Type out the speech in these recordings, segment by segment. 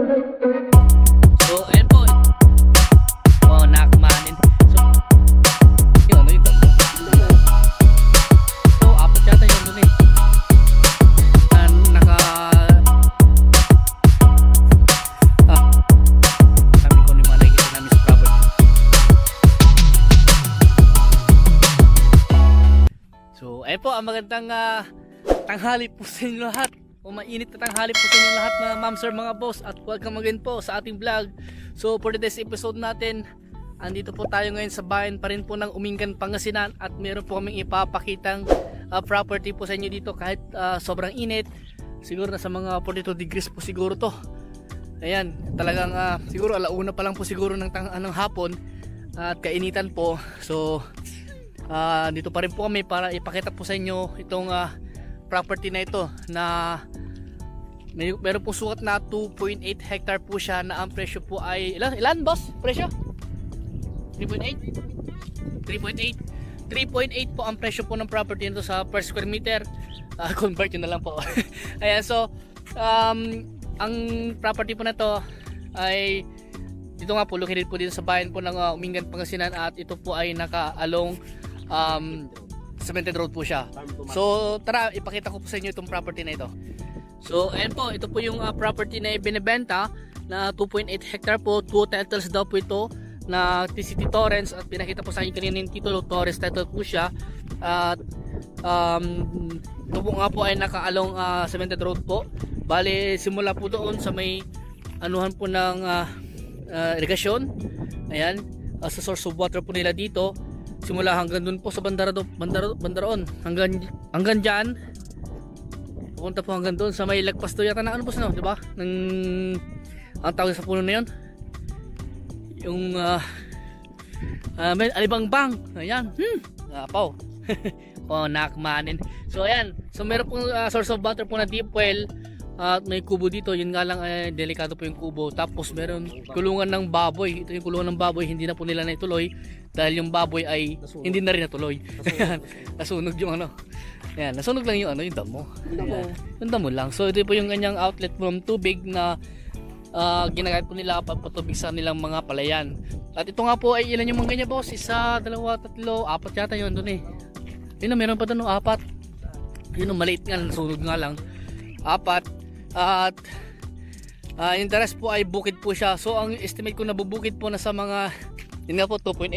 So, ayan po. Oh, nakamanin. So, yung ano yung damo. So, apat yata yun dun eh. Sabi ko ni mga nakikita namin sa property. So, ayan po, ang magandang tanghali po sa inyo lahat. O mainit na tanghali po sa inyo lahat mga ma'am, sir, mga boss. At welcome again po sa ating vlog. So for today's episode natin, andito po tayo ngayon sa bayan pa rin po ng Umingan, Pangasinan. At meron po kaming ipapakitang property po sa inyo dito kahit sobrang init. Siguro nasa mga 42 degrees po siguro to. Ayan, talagang siguro alauna pa lang po siguro ng hapon. At kainitan po. So dito pa rin po kami para ipakita po sa inyo itong property na ito na meron pong sukat na 2.8 hectare po siya na ang presyo po ay ilan boss? Presyo? 3.8? 3.8 po ang presyo po ng property nito sa per square meter. Convert yun na lang po. Ayan, so ang property po na to ay dito nga po located po dito sa bayan po ng Umingan, Pangasinan. At ito po ay naka-along cemented road po siya. So tara, ipakita ko po sa inyo itong property na ito. So ayan po, ito po yung property na ibinebenta na 2.8 hectare po. 2 titles daw po ito na TCT Torrens. At pinakita po sa akin kanina yung titulo, Torres title po siya. At ito po nga po ay naka-along cemented road po. Bale, simula po doon sa may anuhan po ng irigasyon. Ayan, sa source of water po nila dito. Simula hanggang dun po sa bandaroon hanggang dyan, pupunta po hanggang doon sa may lagpas to yata na ano po sino, di ba? Ang tawag sa puno na yun, yung may alibangbang. Ayan, apaw. Oh, nakmanin. So ayan, so meron pong source of water po na deep well. At may kubo dito, yun nga lang delikado po yung kubo. Tapos meron kulungan ng baboy. Ito yung kulungan ng baboy, hindi na po nila naituloy dahil yung baboy ay hindi na rin natuloy. Nasunog yung ano. Ayan, nasunog lang yung ano, yung damo. Yung damo lang. So ito po yung kanyang outlet ng tubig na ginagamit po nila papatubig sa nilang mga palayan. At ito nga po ay ilan yung mga ganyan boss? Isa, dalawa, tatlo, apat yata yun doon eh. Yun na, meron pa doon, apat. Yun o, maliit nga, nasunog nga lang. Apat. At yung rest po ay bukid po siya. So ang estimate ko na bubukid po na sa mga, yun nga po, 2.8.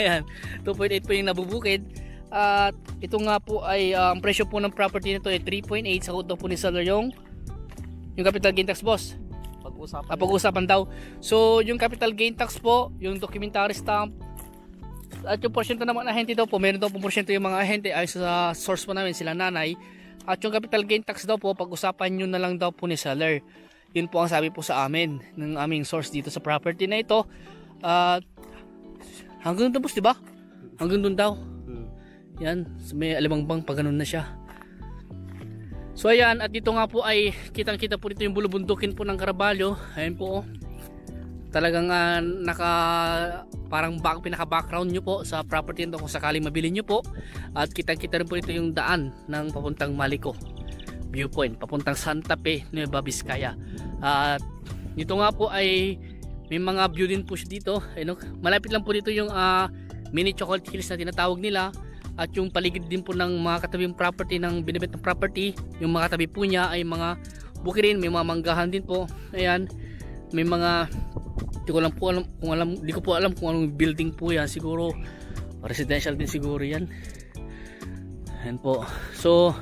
Ayan, 2.8 po yung nabubukid. At ito nga po ay ang presyo po ng property nito ay 3.8. Sagot daw po ni seller yung capital gain tax boss. Pag-usapan daw. So yung capital gain tax po, yung documentary stamp, at yung porsyento naman ahente daw po, meron daw po porsyento yung mga ahente ay sa source po namin, sila nanay. At yung capital gain tax daw po, pag-usapan nyo na lang daw po ni seller. Yun po ang sabi po sa amin ng aming source dito sa property na ito. Hanggang doon po, diba? Hanggang doon daw. Yan, may alimangbang pag ganun na siya. So ayan, at dito nga po ay kitang-kita po dito yung bulubundukin po ng Caraballo. Ayan po, talagang parang pinaka-background nyo po sa property nito kung sakaling mabili nyo po. At kitang-kita rin po dito yung daan ng papuntang Malico viewpoint, papuntang Santa Fe, Nueva Vizcaya. At dito nga po ay may mga view din po dito. Malapit lang po dito yung mini chocolate hills na tinatawag nila. At yung paligid din po ng mga katabing property ng binibet ng property, yung mga katabi po niya ay mga bukirin, may mga manggahan din po. Ayan, may mga di ko po alam kung anong building po yan. Siguro residential din siguro yan. Ayan po. So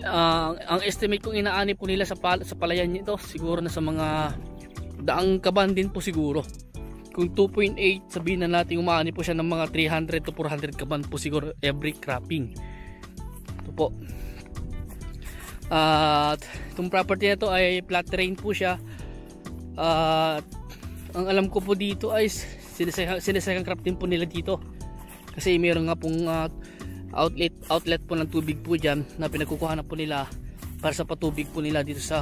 ang estimate kong inaani po nila sa palayan nito siguro na sa mga daang kaban din po siguro. Kung 2.8, sabihin na natin umaani po siya ng mga 300 to 400 kaban po siguro every cropping. Ito po. At itong property na ito ay flat terrain po siya. Ang alam ko po dito ay sinesecond crop din po nila dito. Kasi mayroon nga pong outlet po ng tubig po dyan na pinagkukuha na po nila para sa patubig po nila dito sa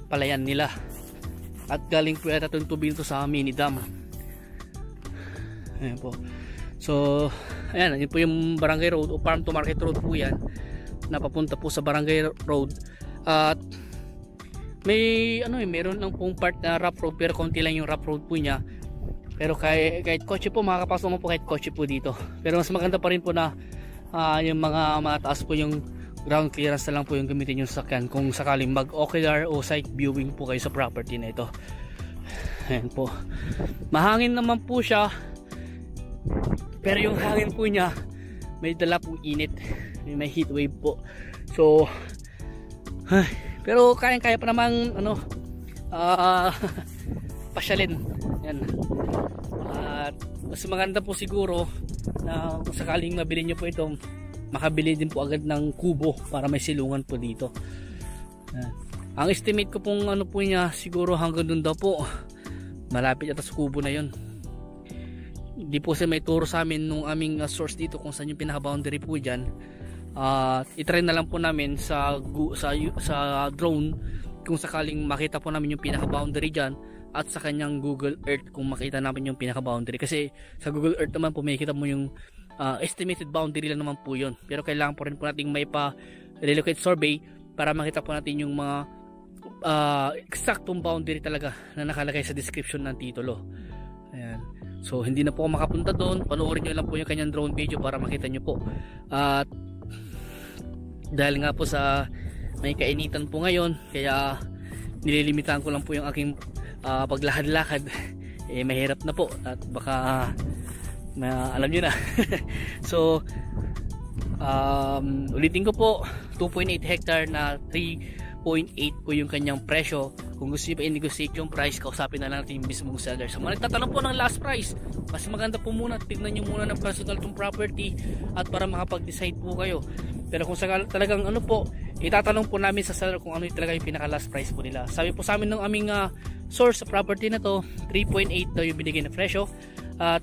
palayan nila. At galing po yata itong tubig nito sa mini dam. Ayan po. So ayan, yun po yung barangay road o farm to market road po yan na papunta po sa barangay road. At may ano meron lang pong part na rough road, pero konti lang yung rough road po niya. Pero kahit kotse po, makakapasok mo po kahit kotse po dito. Pero mas maganda pa rin po na yung mga mataas po yung ground clearance na lang po yung gamitin yung sasakyan kung sakaling mag-ocular o sight viewing po kayo sa property na ito. Ayan po. Mahangin naman po siya, pero yung hangin po niya may dala pong init, may heat wave po. So pero kaya pa namang ano pasyalin. Yan. At mas maganda po siguro na kung sakaling mabili nyo po ito, makabili din po agad ng kubo para may silungan po dito. Yan. Ang estimate ko pong ano po niya, siguro hanggang dun daw po, malapit ata sa kubo na yon. Hindi po siya may turo sa amin nung aming source dito kung saan yung pinaka boundary po dyan. I-try na lang po namin sa drone kung sakaling makita po namin yung pinaka boundary dyan, at sa kanyang Google Earth kung makita namin yung pinaka boundary. Kasi sa Google Earth naman po makikita mo yung estimated boundary lang naman po yun, pero kailangan po rin po natin may pa-relocate survey para makita po natin yung mga eksaktong boundary talaga na nakalagay sa description ng titulo. Ayan. So hindi na po ako makapunta doon, panoorin nyo lang po yung kanyang drone video para makita nyo po. At dahil nga po sa may kainitan po ngayon, kaya nililimitahan ko lang po yung aking paglakad-lakad. Mahirap na po at baka alam nyo na. So ulitin ko po, 2.8 hectare na 3.8 po yung kanyang presyo. Kung gusto nyo pa i-negotiate yung price, kausapin na lang natin yung mismong seller. So mga nagtatanong po ng last price, mas maganda po muna, tignan nyo muna ng personal tong property at para makapag-decide po kayo. Pero kung talagang ano po, itatanong po namin sa seller kung ano talaga yung pinaka last price po nila. Sabi po sa amin ng aming source sa property na to, 3.8 daw yung binigay na presyo. At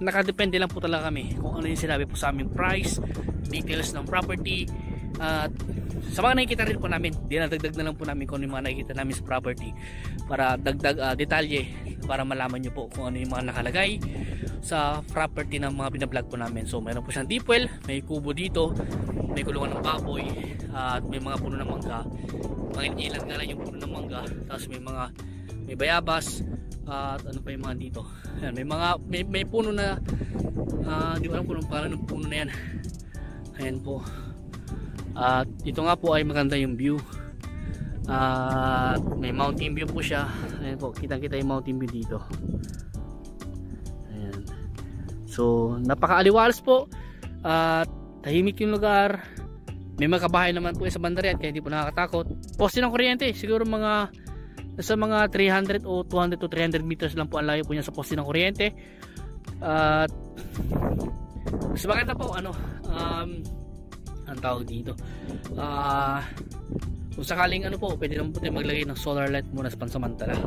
nakadepende lang po talaga kami kung ano yung sinabi po sa aming price, details ng property. At sa mga nakikita rin po namin, dinadagdag na lang po namin kung ano yung mga nakikita namin sa property para dagdag detalye para malaman nyo po kung ano yung mga nakalagay sa property ng mga binablog po namin. So mayroon po siyang deep well, may kubo dito, may kulungan ng baboy, at may mga puno ng mangga. Ilan nga lang yung puno ng mangga, tapos may bayabas, at ano pa yung mga dito. Ayan, may puno na hindi ko alam kung anong pangalan ng puno na yan. Ayan po. At ito nga po ay maganda yung view. May mountain view po siya. Ayan po, kitang-kita yung mountain view dito. Ayan. So, napaka-aliwalas po. Tahimik yung lugar. May mga kabahay naman po sa bandarian kaya hindi po nakakatakot. Poste ng kuryente, siguro nasa mga 300 o 200 to 300 meters lang po ang layo po niya sa poste ng kuryente. At mas maganda po ang tawag dito, kung sakaling ano po, pwede naman po tayo maglagay ng solar light muna sa pansamantala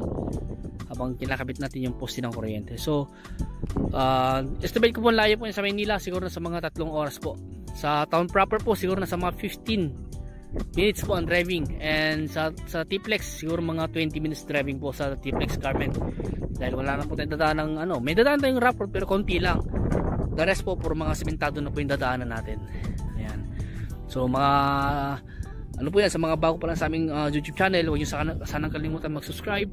habang kinakabit natin yung poste ng kuryente. So estimate ko po layo po sa Maynila siguro na sa mga 3 oras po. Sa town proper po siguro na sa mga 15 minutes po ang driving, and sa T-Plex siguro mga 20 minutes driving po sa T-Plex Carmen, dahil wala na po tayong dadaan ng may dadaan tayong rough road pero konti lang. The rest po puro mga simentado na po yung dadaanan natin. Ayan. So mga po yan, sa mga bago pa lang sa aming YouTube channel, huwag nyo sanang kalimutan mag-subscribe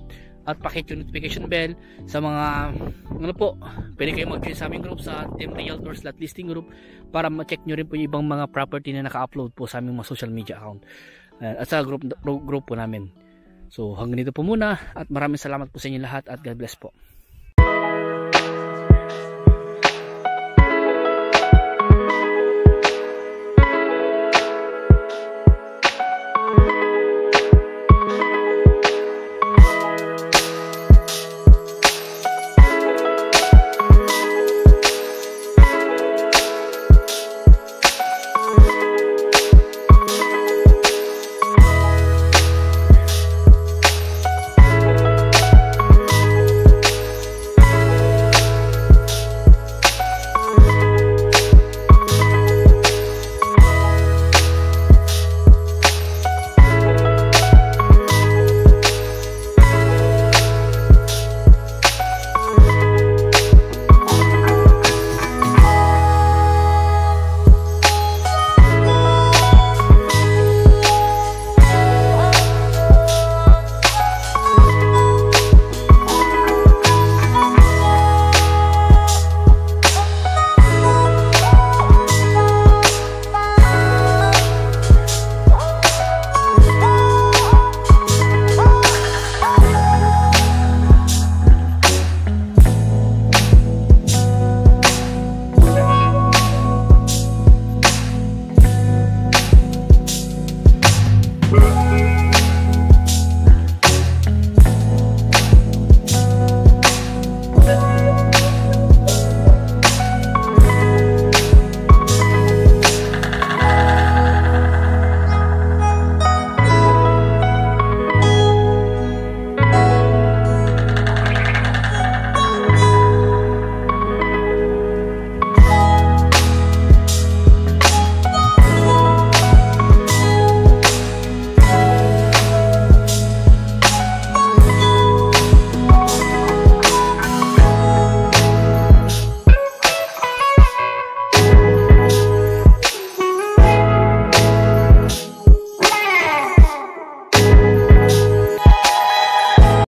at pakit yung notification bell. Sa mga pwede kayo mag-join sa aming group sa Team Realtors Lot Listing Group para ma-check nyo rin po yung ibang mga property na naka-upload po sa aming mga social media account at sa group po namin. So hanggang dito po muna at maraming salamat po sa inyo lahat at God bless po.